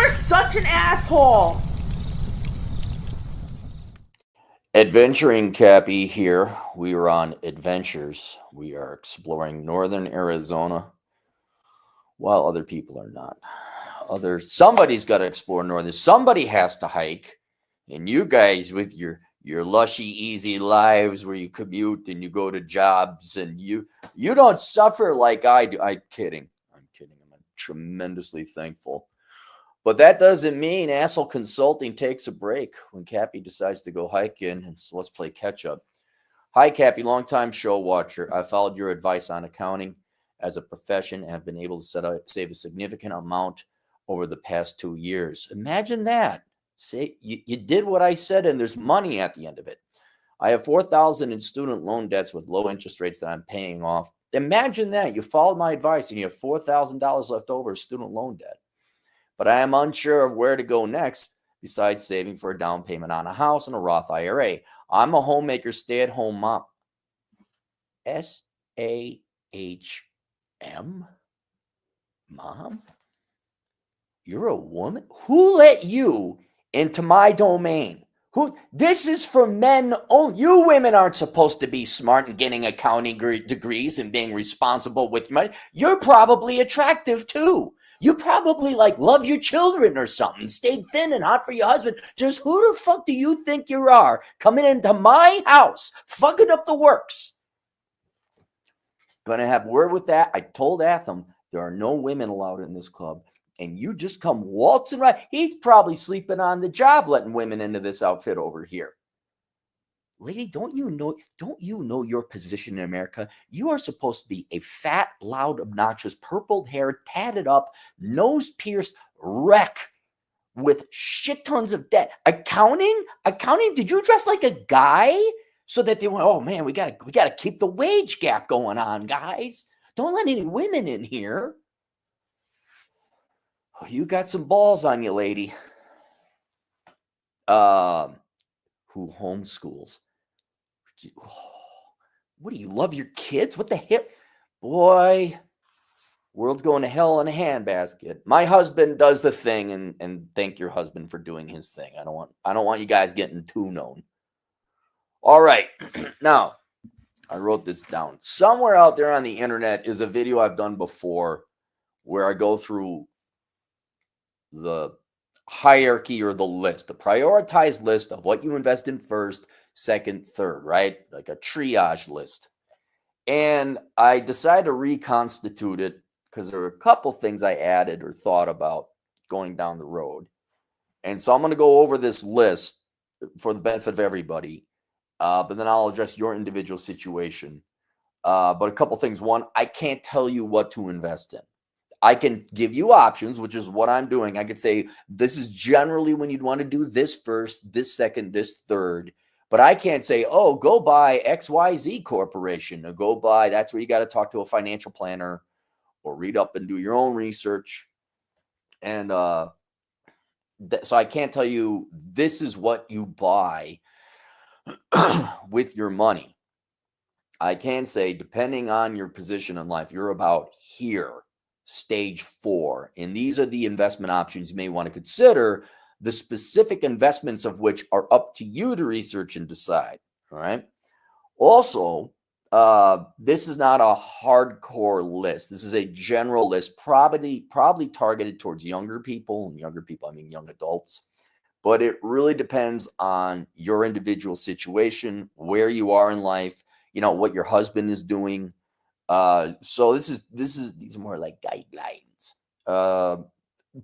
You're such an asshole. Adventuring Cappy here. We are on adventures. We are exploring northern Arizona while other people are not. Somebody's got to explore northern. Somebody has to hike. And you guys with your lushy easy lives where you commute and you go to jobs and you don't suffer like I do. I'm kidding. I'm tremendously thankful. But that doesn't mean Asshole Consulting takes a break when Cappy decides to go hiking, and so let's play catch up. Hi, Cappy, longtime show watcher. I followed your advice on accounting as a profession and have been able to save a significant amount over the past 2 years. Imagine that. Say you did what I said, and there's money at the end of it. I have $4,000 in student loan debts with low interest rates that I'm paying off. Imagine that. You followed my advice and you have $4,000 left over student loan debt. But I am unsure of where to go next besides saving for a down payment on a house and a Roth IRA. I'm a homemaker, stay-at-home mom. SAHM? Mom? You're a woman? Who let you into my domain? This is for men only. You women aren't supposed to be smart and getting accounting degrees and being responsible with money. You're probably attractive too. You probably love your children or something, stayed thin and hot for your husband. Just who the fuck do you think you are coming into my house, fucking up the works? Gonna have word with that. I told Atham there are no women allowed in this club. And you just come waltzing right. He's probably sleeping on the job, letting women into this outfit over here. Lady, don't you know your position in America? You are supposed to be a fat, loud, obnoxious, purple-haired, padded up, nose-pierced wreck with shit tons of debt. Accounting? Did you dress like a guy so that they went, oh man, we gotta keep the wage gap going on, guys. Don't let any women in here. Oh, you got some balls on you, lady. Who homeschools? What do you love your kids? What the hell? Boy, world's going to hell in a handbasket. My husband does the thing, and thank your husband for doing his thing. I don't want you guys getting too known. All right. Now, I wrote this down. Somewhere out there on the internet is a video I've done before where I go through the hierarchy or the prioritized list of what you invest in first, second, third, right? Like a triage list. And I decided to reconstitute it because there were a couple things I added or thought about going down the road. And so I'm going to go over this list for the benefit of everybody. But then I'll address your individual situation. But a couple things. One, I can't tell you what to invest in. I can give you options, which is what I'm doing. I could say, this is generally when you'd want to do this first, this second, this third. But I can't say, oh, go buy XYZ Corporation or go buy, that's where you got to talk to a financial planner or read up and do your own research. And so I can't tell you this is what you buy with your money. I can say, depending on your position in life, you're about here. Stage 4. And these are the investment options you may want to consider, the specific investments of which are up to you to research and decide. All right. Also, this is not a hardcore list. This is a general list, probably targeted towards younger people. And younger people, I mean young adults. But it really depends on your individual situation, where you are in life, what your husband is doing. So these are more like guidelines,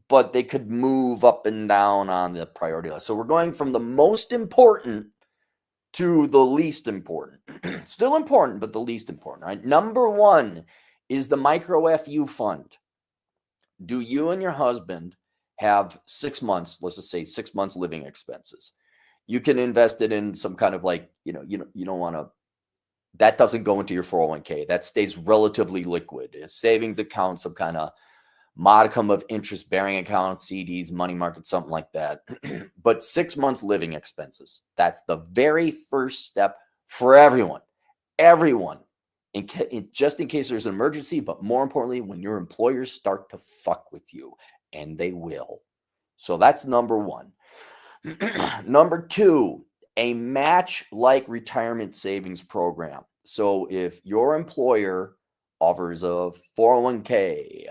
but they could move up and down on the priority list. So we're going from the most important to the least important. Still important, but the least important, right? Number 1 is the micro FU fund. Do you and your husband have 6 months, let's just say 6 months living expenses? You can invest it in some kind of you don't want to, that doesn't go into your 401k. That stays relatively liquid. A savings account, some kind of modicum of interest-bearing account, CDs, money market, something like that. But 6 months living expenses. That's the very first step for everyone. Everyone. Just in case there's an emergency, but more importantly, when your employers start to fuck with you, and they will. So that's number one. Number two, a match-like retirement savings program. So if your employer offers a 401k,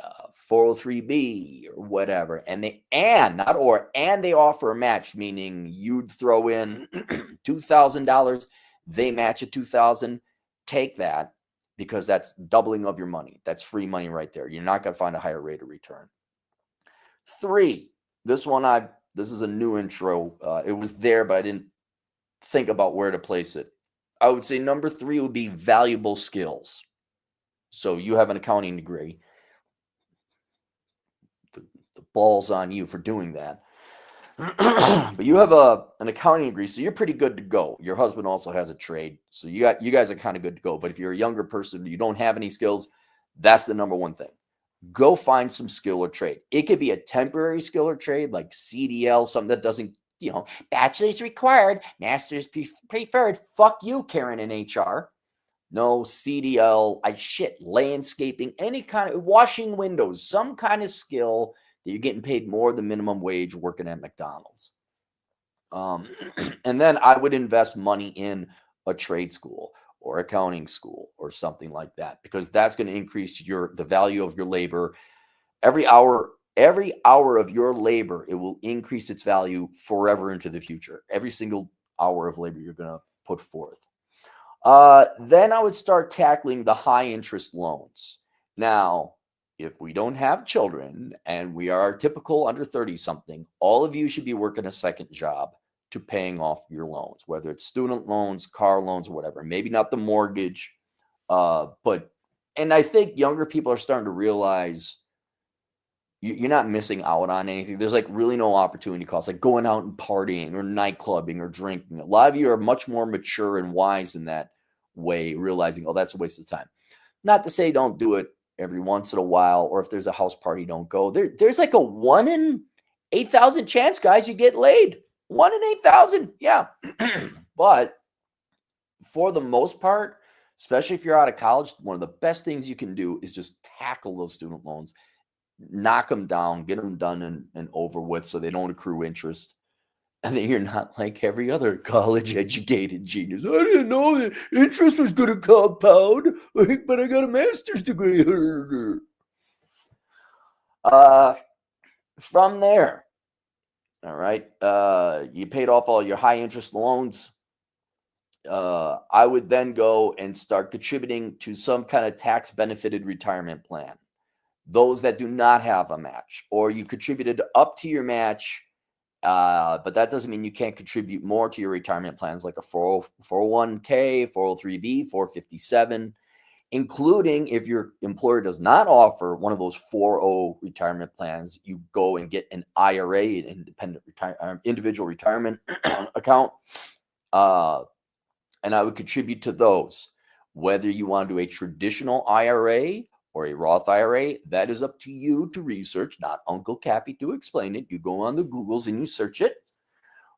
403b, or whatever, and they offer a match, meaning you'd throw in $2,000, they match at $2,000, take that because that's doubling of your money. That's free money right there. You're not going to find a higher rate of return. Three, this is a new intro. It was there, but I didn't think about where to place it. I would say number three would be valuable skills. So you have an accounting degree. The ball's on you for doing that. But you have an accounting degree, so you're pretty good to go. Your husband also has a trade, so you guys are kind of good to go. But if you're a younger person, you don't have any skills, that's the number one thing. Go find some skill or trade. It could be a temporary skill or trade like CDL, something that doesn't, bachelor's required, master's preferred. Fuck you, Karen in HR. No, CDL, landscaping, any kind of washing windows, some kind of skill that you're getting paid more than minimum wage working at McDonald's. And then I would invest money in a trade school or accounting school or something like that, because that's going to increase the value of your labor. Every hour of your labor, it will increase its value forever into the future. Every single hour of labor you're going to put forth. Then I would start tackling the high interest loans. Now, if we don't have children and we are typical under 30 something, all of you should be working a second job to paying off your loans, whether it's student loans, car loans, or whatever. Maybe not the mortgage, and I think younger people are starting to realize you're not missing out on anything. There's like really no opportunity cost, like going out and partying or night clubbing or drinking. A lot of you are much more mature and wise in that way, realizing, that's a waste of time. Not to say don't do it every once in a while, or if there's a house party, don't go. There's like a 1 in 8,000 chance, guys, you get laid. 1 in 8,000, yeah. But for the most part, especially if you're out of college, one of the best things you can do is just tackle those student loans, knock them down, get them done and over with so they don't accrue interest. And then you're not like every other college-educated genius. I didn't know that interest was going to compound, but I got a master's degree. From there, all right, you paid off all your high-interest loans. I would then go and start contributing to some kind of tax-benefited retirement plan. Those that do not have a match, or you contributed up to your match, but that doesn't mean you can't contribute more to your retirement plans, like a 401k, 403b, 457, including if your employer does not offer one of those 4.0 retirement plans, you go and get an IRA, an individual retirement account. And I would contribute to those. Whether you want to do a traditional IRA or a Roth IRA, that is up to you to research, not Uncle Cappy to explain it. You go on the Googles and you search it.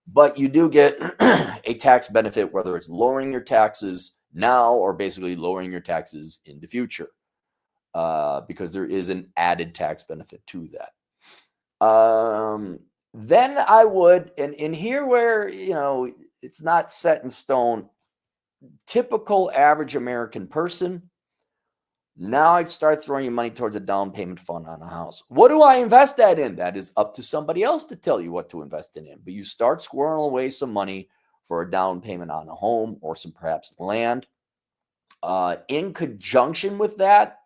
But you do get a tax benefit, whether it's lowering your taxes now or basically lowering your taxes in the future, because there is an added tax benefit to that. Then I would, and here where, it's not set in stone, typical average American person, now I'd start throwing your money towards a down payment fund on a house. What do I invest that in? That is up to somebody else to tell you what to invest in. But you start squirreling away some money for a down payment on a home or some perhaps land. In conjunction with that,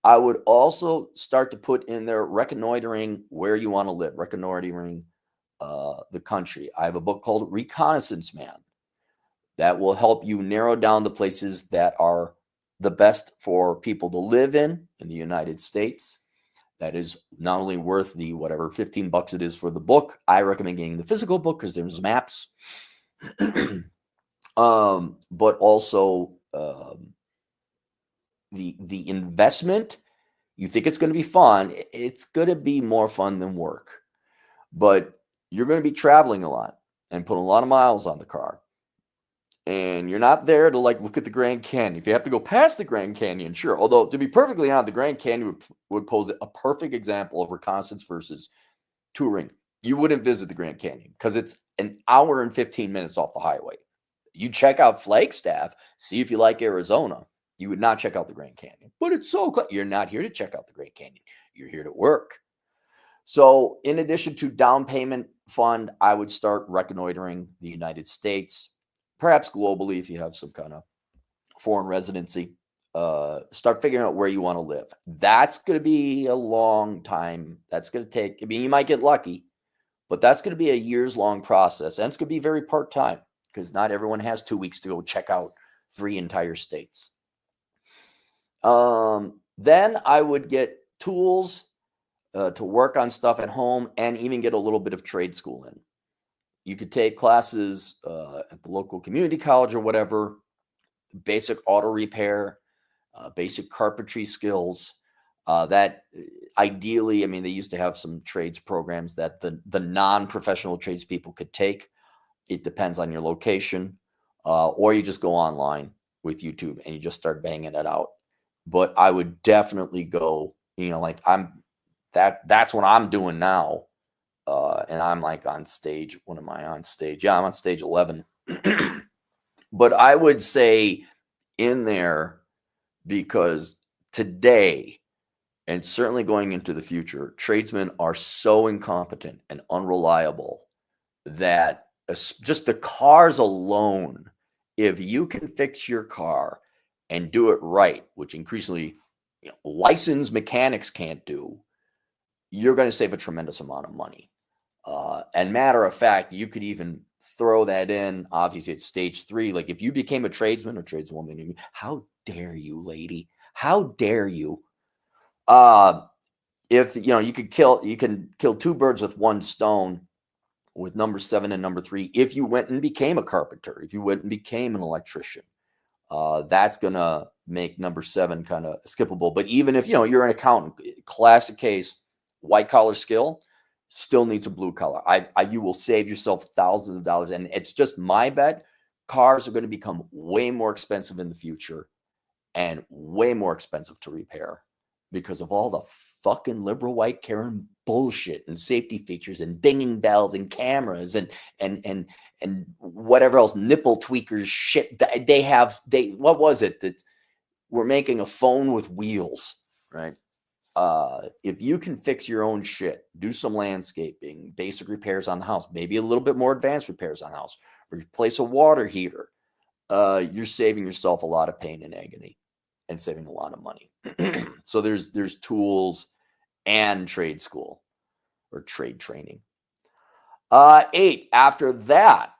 I would also start to put in there reconnoitering where you want to live, reconnoitering the country. I have a book called Reconnaissance Man that will help you narrow down the places that are the best for people to live in the United States. That is not only worth the whatever $15 it is for the book. I recommend getting the physical book because there's maps, but also the investment. You think it's going to be fun? It's going to be more fun than work, but you're going to be traveling a lot and putting a lot of miles on the car. And you're not there to look at the Grand Canyon. If you have to go past the Grand Canyon, sure. Although, to be perfectly honest, the Grand Canyon would pose a perfect example of reconnaissance versus touring. you wouldn't visit the Grand Canyon because it's an hour and 15 minutes off the highway. You check out Flagstaff, see if you like Arizona. You would not check out the Grand Canyon, but it's so close. You're not here to check out the Grand Canyon. You're here to work. So in addition to down payment fund, I would start reconnoitering the United States, perhaps globally if you have some kind of foreign residency. Start figuring out where you want to live. That's going to be a long time. That's going to take, I mean, you might get lucky, but that's going to be a years-long process. And it's going to be very part-time because not everyone has 2 weeks to go check out 3 entire states. Then I would get tools to work on stuff at home and even get a little bit of trade school in. You could take classes at the local community college or whatever, basic auto repair, basic carpentry skills. That ideally, I mean, they used to have some trades programs that the non-professional tradespeople could take. It depends on your location, or you just go online with YouTube and you just start banging it out. But I would definitely go, like that's what I'm doing now. And I'm like on stage. What am I on stage? Yeah, I'm on stage 11. But I would say in there, because today, and certainly going into the future, tradesmen are so incompetent and unreliable that just the cars alone, if you can fix your car and do it right, which increasingly licensed mechanics can't do, you're going to save a tremendous amount of money. And matter of fact, you could even throw that in, obviously, at stage 3. Like if you became a tradesman or tradeswoman, how dare you, lady? How dare you? If you can kill 2 birds with 1 stone with number 7 and number 3. If you went and became a carpenter, if you went and became an electrician, that's gonna make number 7 kind of skippable. But even if you're an accountant, classic case, white collar skill, still needs a blue collar. You will save yourself thousands of dollars, and it's just my bet. Cars are going to become way more expensive in the future, and way more expensive to repair because of all the fucking liberal white Karen bullshit and safety features and dinging bells and cameras and whatever else, nipple tweakers shit what was it that we're making a phone with wheels, right? If you can fix your own shit, do some landscaping, basic repairs on the house, maybe a little bit more advanced repairs on the house, replace a water heater, you're saving yourself a lot of pain and agony and saving a lot of money. So there's tools and trade school or trade training. 8, after that,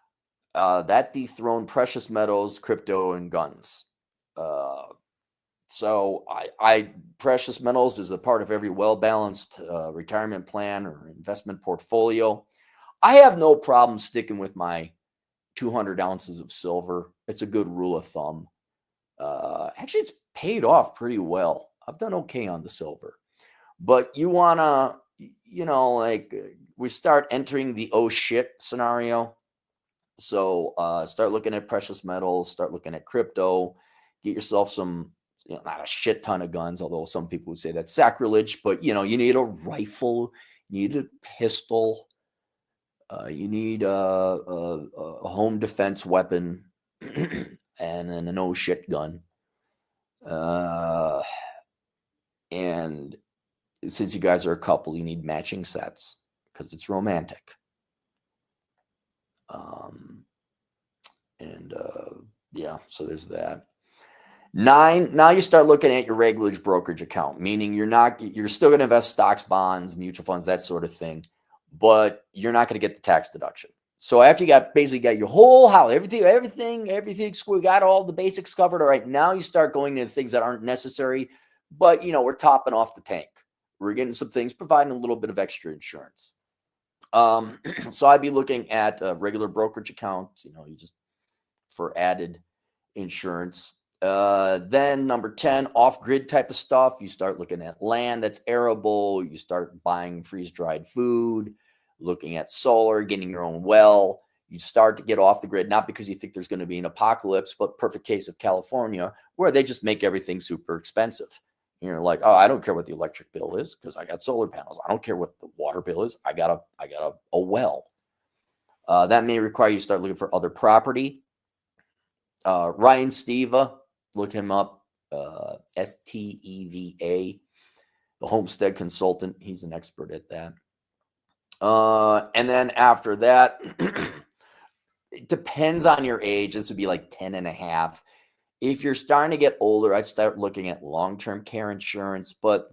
that dethroned precious metals, crypto, and guns. So precious metals is a part of every well-balanced retirement plan or investment portfolio. I have no problem sticking with my 200 ounces of silver. It's a good rule of thumb. Actually, it's paid off pretty well. I've done okay on the silver. But you want to, we start entering the oh shit scenario. So start looking at precious metals, start looking at crypto, get yourself some, not a shit ton of guns, although some people would say that's sacrilege, but you need a rifle, you need a pistol, you need a home defense weapon, and then an oh shit gun. And since you guys are a couple, you need matching sets because it's romantic. Yeah, so there's that. 9, now you start looking at your regular brokerage account, meaning you're still going to invest stocks, bonds, mutual funds, that sort of thing, but you're not going to get the tax deduction. So after you basically got your whole house, everything, we got all the basics covered. All right, now you start going into things that aren't necessary, but we're topping off the tank. We're getting some things, providing a little bit of extra insurance. So I'd be looking at regular brokerage accounts, you just for added insurance. Then number 10, off-grid type of stuff. You start looking at land that's arable. You start buying freeze-dried food, looking at solar, getting your own well. You start to get off the grid, not because you think there's going to be an apocalypse, but perfect case of California, where they just make everything super expensive. You're like, oh, I don't care what the electric bill is because I got solar panels. I don't care what the water bill is. I got a well. That may require you start looking for other property. Ryan Steva, look him up. Steva, the homestead consultant. He's an expert at that. And then after that, it depends on your age. This would be like 10 and a half. If you're starting to get older, I'd start looking at long-term care insurance, but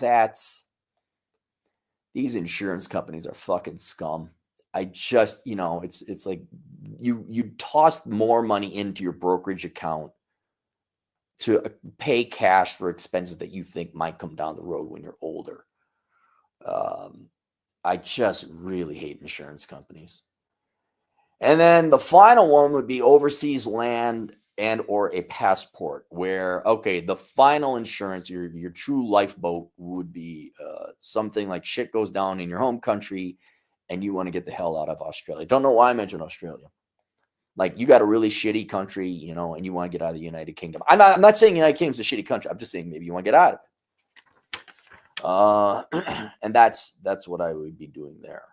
these insurance companies are fucking scum. I just, it's like you toss more money into your brokerage account to pay cash for expenses that you think might come down the road when you're older. I just really hate insurance companies. And then the final one would be overseas land and or a passport, where, okay, the final insurance, your true lifeboat would be something like shit goes down in your home country and you want to get the hell out of Australia. Don't know why I mentioned Australia. Like, you got a really shitty country, and you want to get out of the United Kingdom. I'm not saying United Kingdom's a shitty country. I'm just saying maybe you want to get out of it. And that's what I would be doing there.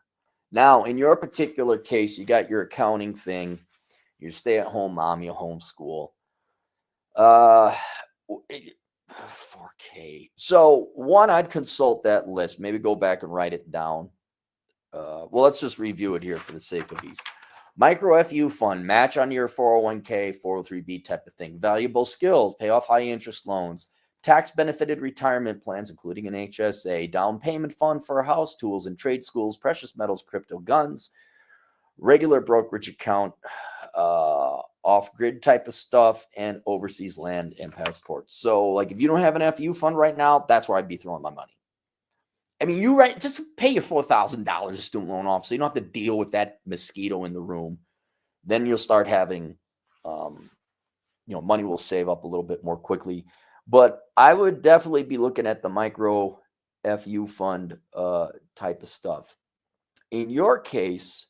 Now, in your particular case, you got your accounting thing. You stay at home mom, you homeschool. 4K. So one, I'd consult that list. Maybe go back and write it down. Well, let's just review it here for the sake of ease. Micro FU fund, match on your 401k, 403b type of thing. Valuable skills, pay off high interest loans. Tax benefited retirement plans, including an HSA. Down payment fund for house tools and trade schools, precious metals, crypto, guns. Regular brokerage account, off-grid type of stuff, and overseas land and passports. So, like, if you don't have an FU fund right now, that's where I'd be throwing my money. I mean, just pay your $4,000 student loan off so you don't have to deal with that mosquito in the room. Then you'll start having, money will save up a little bit more quickly. But I would definitely be looking at the micro FU fund type of stuff. In your case,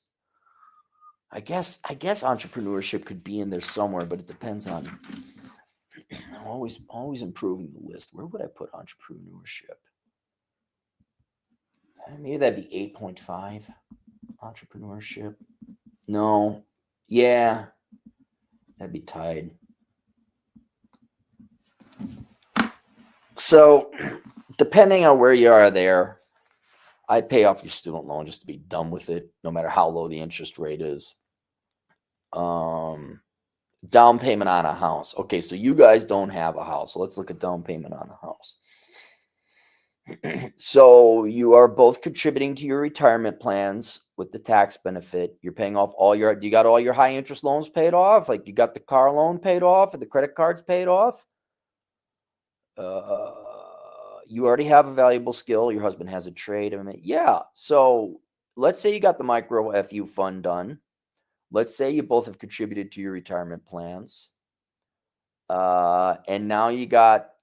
I guess entrepreneurship could be in there somewhere, but it depends on always improving the list. Where would I put entrepreneurship? Maybe that'd be 8.5. Entrepreneurship. No. Yeah. That'd be tied. So, depending on where you are there, I'd pay off your student loan just to be done with it, no matter how low the interest rate is. Down payment on a house. Okay, so you guys don't have a house. So let's look at down payment on a house. So you are both contributing to your retirement plans with the tax benefit. You're paying off you got all your high interest loans paid off. Like, you got the car loan paid off and the credit cards paid off. You already have a valuable skill. Your husband has a trade. Yeah. So let's say you got the micro FU fund done. Let's say you both have contributed to your retirement plans. And now you got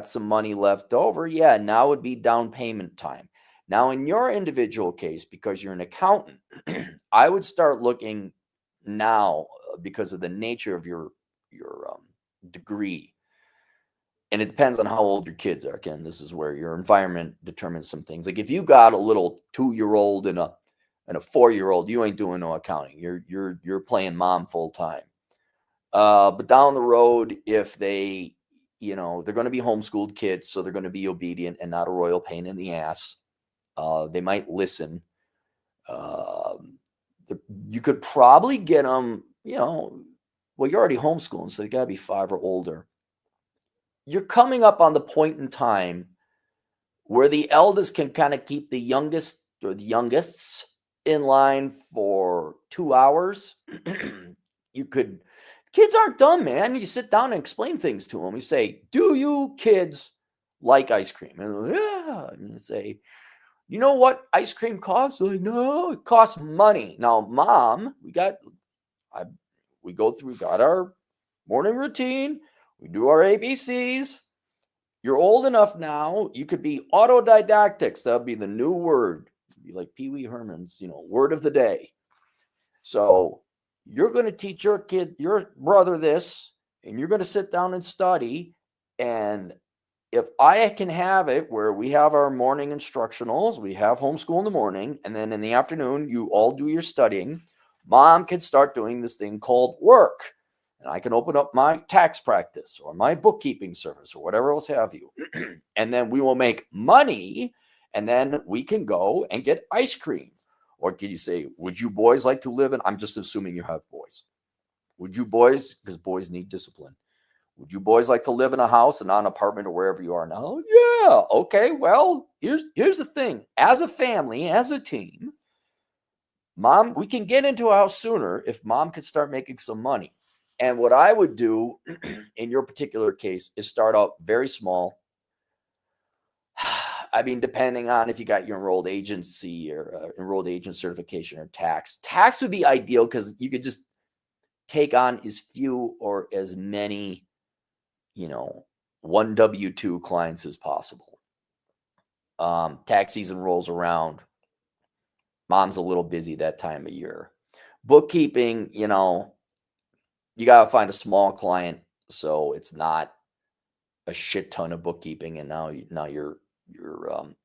some money left over. Yeah, now would be down payment time. Now, in your individual case, because you're an accountant, I would start looking now, because of the nature of your degree. And it depends on how old your kids are. Again, this is where your environment determines some things. Like, if you got a little 2-year-old and a 4-year-old, you ain't doing no accounting. You're playing mom full time. But down the road, if they, they're going to be homeschooled kids, so they're going to be obedient and not a royal pain in the ass. They might listen. You could probably get them, well, you're already homeschooling, so they got to be 5 or older. You're coming up on the point in time where the eldest can kind of keep the youngest or the youngest in line for 2 hours. Kids aren't dumb, man. You sit down and explain things to them. You say, do you kids like ice cream? And yeah. And you say, you know what ice cream costs? They're like, no, it costs money. Now, Mom, we got our morning routine. We do our ABCs. You're old enough now. You could be autodidactics. That'll be the new word. It'd be like Pee Wee Herman's, word of the day. So you're going to teach your brother this, and you're going to sit down and study. And if I can have it where we have our morning instructionals, we have homeschool in the morning, and then in the afternoon, you all do your studying, mom can start doing this thing called work. And I can open up my tax practice or my bookkeeping service or whatever else have you. And then we will make money. And then we can go and get ice cream. Or can you say, would you boys like to live in? I'm just assuming you have boys. Would you boys, because boys need discipline. Would you boys like to live in a house and not an apartment or wherever you are now? Yeah. Okay. Well, here's the thing. As a family, as a team, mom, we can get into a house sooner if mom could start making some money. And what I would do in your particular case is start out very small. I mean, depending on if you got your enrolled agency or enrolled agent certification or tax. Tax would be ideal because you could just take on as few or as many, one W-2 clients as possible. Tax season rolls around. Mom's a little busy that time of year. Bookkeeping, you got to find a small client so it's not a shit ton of bookkeeping, and now you're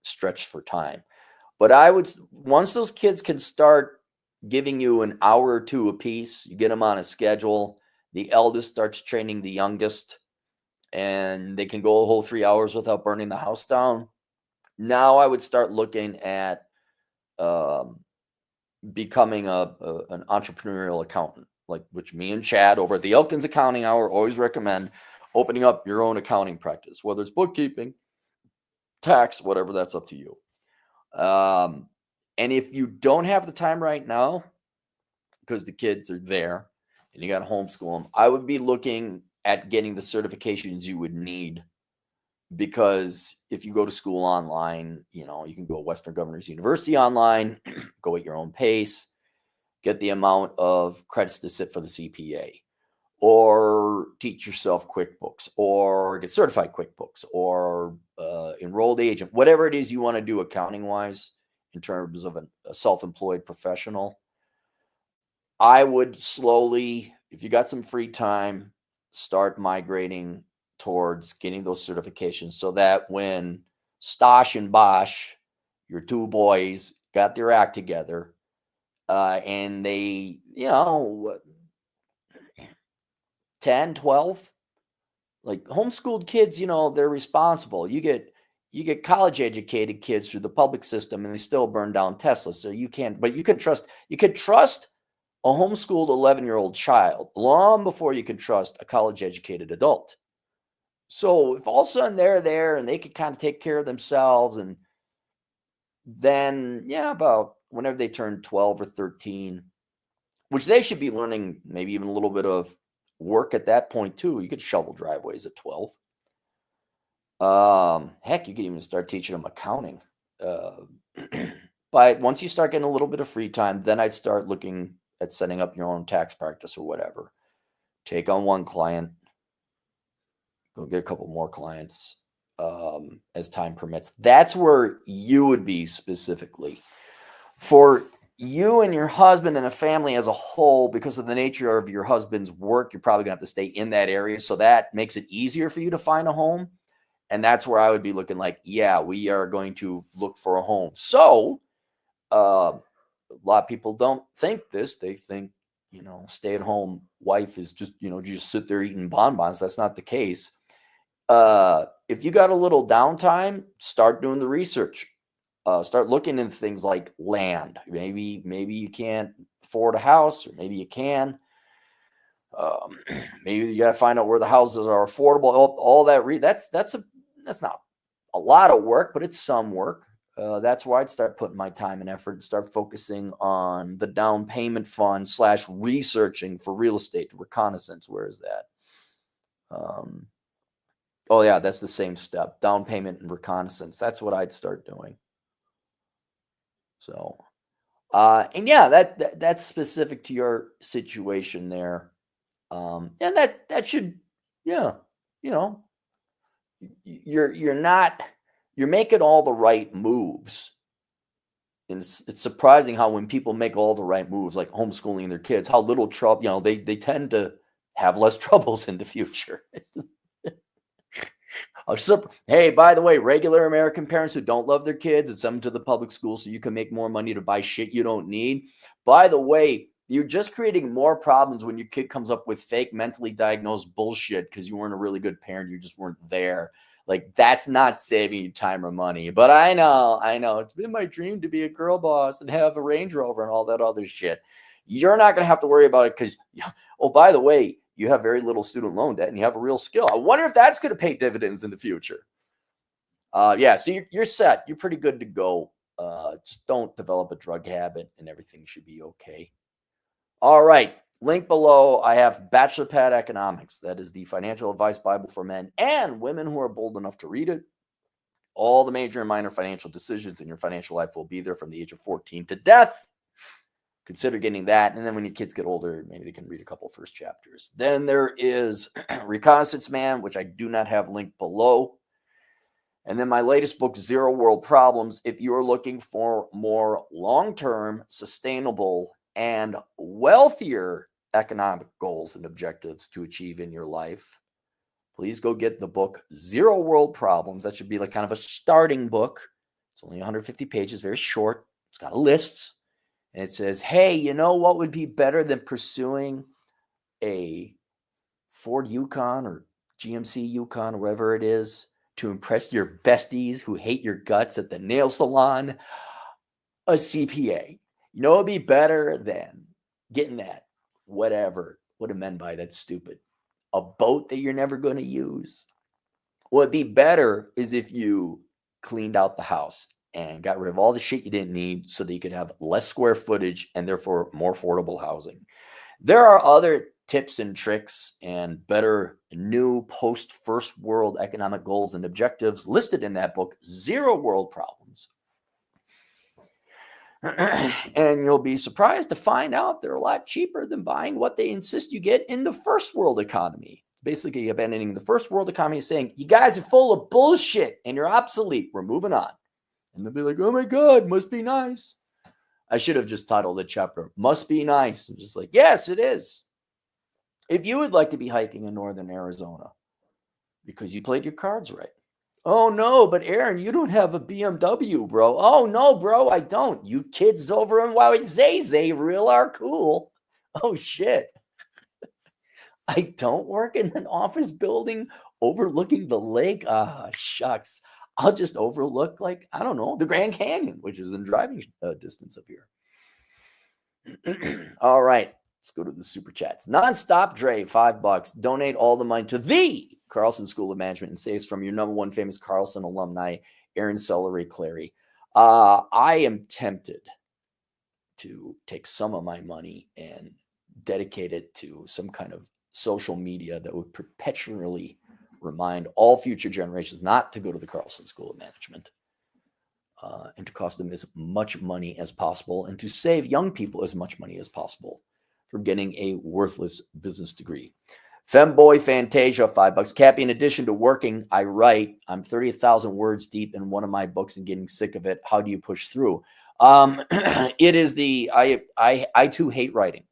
stretched for time. But I would, once those kids can start giving you an hour or two a piece, you get them on a schedule. The eldest starts training the youngest, and they can go a whole 3 hours without burning the house down. Now I would start looking at becoming an entrepreneurial accountant, like which me and Chad over at the Elkins Accounting Hour always recommend. Opening up your own accounting practice, whether it's bookkeeping, tax, whatever, that's up to you. And if you don't have the time right now, because the kids are there and you got to homeschool them, I would be looking at getting the certifications you would need. Because if you go to school online, you can go to Western Governors University online, go at your own pace, get the amount of credits to sit for the CPA, or teach yourself QuickBooks, or get certified QuickBooks, or enrolled agent, whatever it is you want to do accounting wise in terms of a self-employed professional. I would slowly, if you got some free time, start migrating towards getting those certifications so that when Stosh and Bosch, your two boys, got their act together, and they, 10, 12, like homeschooled kids, they're responsible. You get college educated kids through the public system and they still burn down Teslas. So you can't, but you could trust a homeschooled 11-year-old child long before you can trust a college educated adult. So if all of a sudden they're there and they can kind of take care of themselves, and then, about whenever they turn 12 or 13, which they should be learning maybe even a little bit of work at that point too. You could shovel driveways at 12. Heck, you could even start teaching them accounting. But once you start getting a little bit of free time, then I'd start looking at setting up your own tax practice or whatever. Take on one client, go get a couple more clients as time permits. That's where you would be specifically. For you and your husband and a family as a whole, because of the nature of your husband's work, you're probably going to have to stay in that area. So that makes it easier for you to find a home. And that's where I would be looking like, we are going to look for a home. So a lot of people don't think this. They think, stay-at-home wife is just, just sit there eating bonbons. That's not the case. If you got a little downtime, start doing the research. Start looking into things like land. Maybe you can't afford a house, or maybe you can. Maybe you got to find out where the houses are affordable. All that. That's not a lot of work, but it's some work. That's why I'd start putting my time and effort and start focusing on the down payment fund / researching for real estate, reconnaissance. Where is that? Oh yeah, that's the same step. Down payment and reconnaissance. That's what I'd start doing. So, and that's specific to your situation there. And that should, you're making all the right moves. And it's surprising how when people make all the right moves, like homeschooling their kids, how little trouble, they tend to have less troubles in the future. Hey, by the way, regular American parents who don't love their kids and send them to the public school so you can make more money to buy shit you don't need. By the way, you're just creating more problems when your kid comes up with fake mentally diagnosed bullshit because you weren't a really good parent. You just weren't there. Like, that's not saving you time or money. But I know. It's been my dream to be a girl boss and have a Range Rover and all that other shit. You're not going to have to worry about it because, oh, by the way, you have very little student loan debt and you have a real skill. I wonder if that's going to pay dividends in the future. Yeah, so you're set. You're pretty good to go. Just don't develop a drug habit and everything should be okay. All right. Link below. I have Bachelor Pad Economics. That is the financial advice Bible for men and women who are bold enough to read it. All the major and minor financial decisions in your financial life will be there from the age of 14 to death. Consider getting that. And then when your kids get older, maybe they can read a couple first chapters. Then there is Reconnaissance Man, which I do not have linked below. And then my latest book, Zero World Problems. If you're looking for more long-term, sustainable, and wealthier economic goals and objectives to achieve in your life, please go get the book Zero World Problems. That should be like kind of a starting book. It's only 150 pages, very short. It's got lists. And it says, hey, you know what would be better than pursuing a Ford Yukon or GMC Yukon or whatever it is to impress your besties who hate your guts at the nail salon? A CPA. You know what would be better than getting that? Whatever. What do men buy? That's stupid. A boat that you're never going to use. What would be better is if you cleaned out the house and got rid of all the shit you didn't need so that you could have less square footage and therefore more affordable housing. There are other tips and tricks and better new post first world economic goals and objectives listed in that book, Zero World Problems. And you'll be surprised to find out they're a lot cheaper than buying what they insist you get in the first world economy. Basically, abandoning the first world economy is saying, you guys are full of bullshit and you're obsolete. We're moving on. And they'll be like, oh my God, must be nice. I should have just titled the chapter, Must Be Nice. I'm just like, yes, it is. If you would like to be hiking in northern Arizona because you played your cards right. Oh no, but Aaron, you don't have a BMW, bro. Oh no, bro, I don't. You kids over in Zay real are cool. Oh shit. I don't work in an office building overlooking the lake. Ah, shucks. I'll just overlook, like, I don't know, the Grand Canyon, which is in driving distance up here. All right, let's go to the super chats. Nonstop Dre, $5. Donate all the money to the Carlson School of Management and saves from your number one famous Carlson alumni, Aaron Celery Clary. I am tempted to take some of my money and dedicate it to some kind of social media that would perpetually remind all future generations not to go to the Carlson School of Management, and to cost them as much money as possible and to save young people as much money as possible from getting a worthless business degree. Femboy Fantasia, $5. Cappy, in addition to working, I write. I'm 30,000 words deep in one of my books and getting sick of it. How do you push through? It is I too hate writing.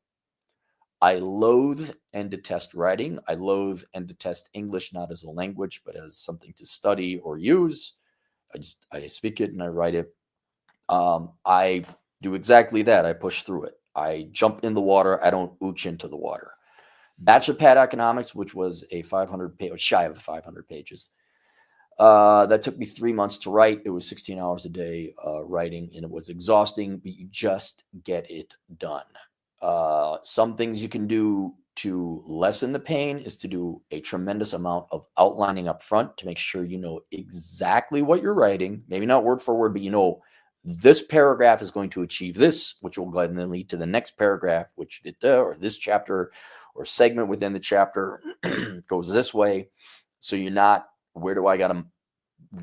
I loathe and detest writing. I loathe and detest English, not as a language, but as something to study or use. I speak it and I write it. I do exactly that. I push through it. I jump in the water. I don't ooch into the water. Bachelor Pad Economics, which was a 500 page, shy of 500 pages. That took me 3 months to write. It was 16 hours a day writing, and it was exhausting, but you just get it done. Some things you can do to lessen the pain is to do a tremendous amount of outlining up front to make sure you know exactly what you're writing. Maybe not word for word, but you know this paragraph is going to achieve this, which will then lead to the next paragraph, which or this chapter or segment within the chapter goes this way. So you're not, where do I got to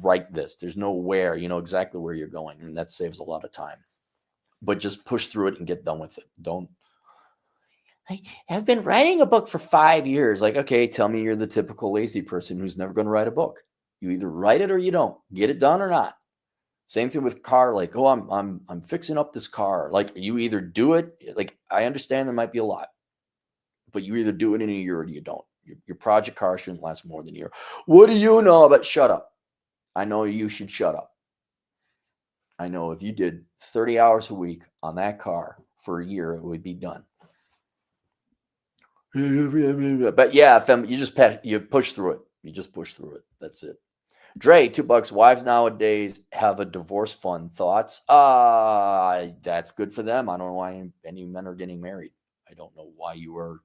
write this? There's no where, you know exactly where you're going, and that saves a lot of time. But just push through it and get done with it. Don't. I've been writing a book for 5 years. Like, okay, tell me you're the typical lazy person who's never going to write a book. You either write it or you don't. Get it done or not. Same thing with car. Like, oh, I'm fixing up this car. Like, you either do it. Like, I understand there might be a lot, but you either do it in a year or you don't. Your project car shouldn't last more than a year. What do you know about? Shut up. I know you should shut up. I know if you did 30 hours a week on that car for a year, it would be done. But yeah, you push through it. You just push through it. That's it. Dre, $2. Wives nowadays have a divorce fund. Thoughts? That's good for them. I don't know why any men are getting married. I don't know why you are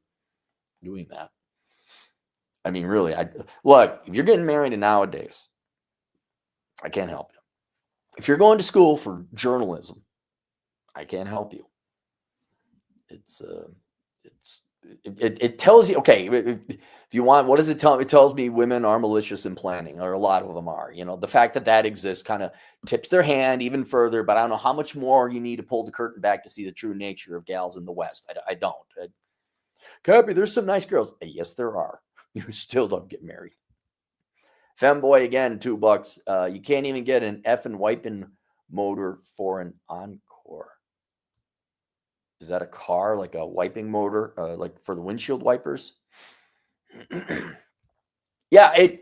doing that. I mean, really, look, if you're getting married nowadays, I can't help you. If you're going to school for journalism, I can't help you. It tells you, okay, if you want, what does it tell me? It tells me women are malicious in planning, or a lot of them are. The fact that exists kind of tips their hand even further, but I don't know how much more you need to pull the curtain back to see the true nature of gals in the West. I don't. Cappy, there's some nice girls. Yes, there are. You still don't get married. Femboy, again, $2. You can't even get an effing wiping motor for an Encore. Is that a car, like a wiping motor, like for the windshield wipers? Yeah, if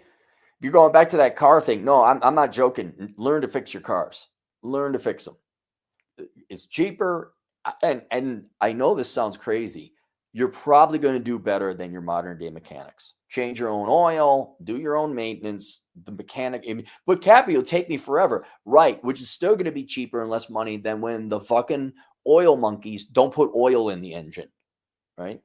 you're going back to that car thing, no, I'm not joking. Learn to fix your cars. Learn to fix them. It's cheaper, and I know this sounds crazy. You're probably going to do better than your modern day mechanics. Change your own oil, do your own maintenance. The mechanic, but Cappy, will take me forever, right? Which is still going to be cheaper and less money than when the fucking oil monkeys don't put oil in the engine, right?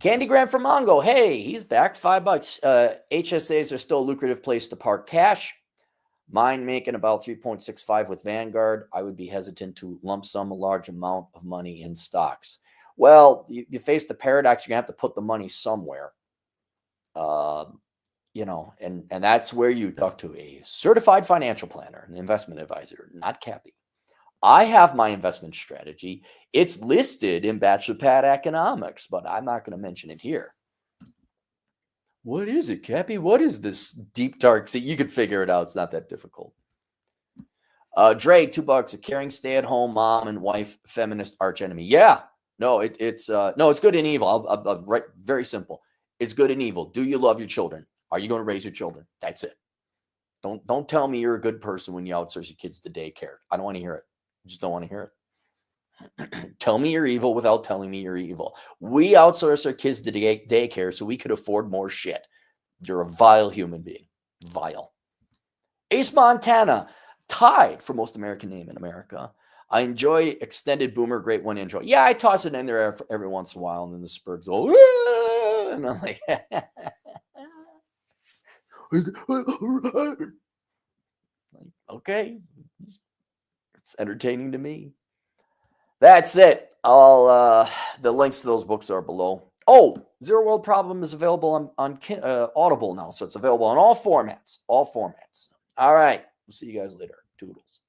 Candygram from Mongo, hey, he's back, $5. HSAs are still a lucrative place to park cash. Mine making about 3.65 with Vanguard. I would be hesitant to lump sum a large amount of money in stocks. Well, you face the paradox. You're going to have to put the money somewhere. And that's where you talk to a certified financial planner, an investment advisor, not Cappy. I have my investment strategy. It's listed in Bachelor Pad Economics, but I'm not going to mention it here. What is it, Cappy? What is this deep, dark? See, you could figure it out. It's not that difficult. Dre, $2. A caring stay-at-home mom and wife, feminist archenemy. Yeah. No, it's good and evil. I'll write very simple. It's good and evil. Do you love your children? Are you going to raise your children? That's it. Don't tell me you're a good person when you outsource your kids to daycare. I don't want to hear it. I just don't want to hear it. Tell me you're evil without telling me you're evil. We outsource our kids to daycare so we could afford more shit. You're a vile human being. Vile. Ace Montana, tied for most American name in America. I enjoy extended boomer great one intro. Yeah, I toss it in there every once in a while, and then the Spurs go, and I'm like, okay, it's entertaining to me. That's it. The links to those books are below. Oh, Zero World Problem is available on Audible now, so it's available on all formats. All right. We'll see you guys later. Toodles.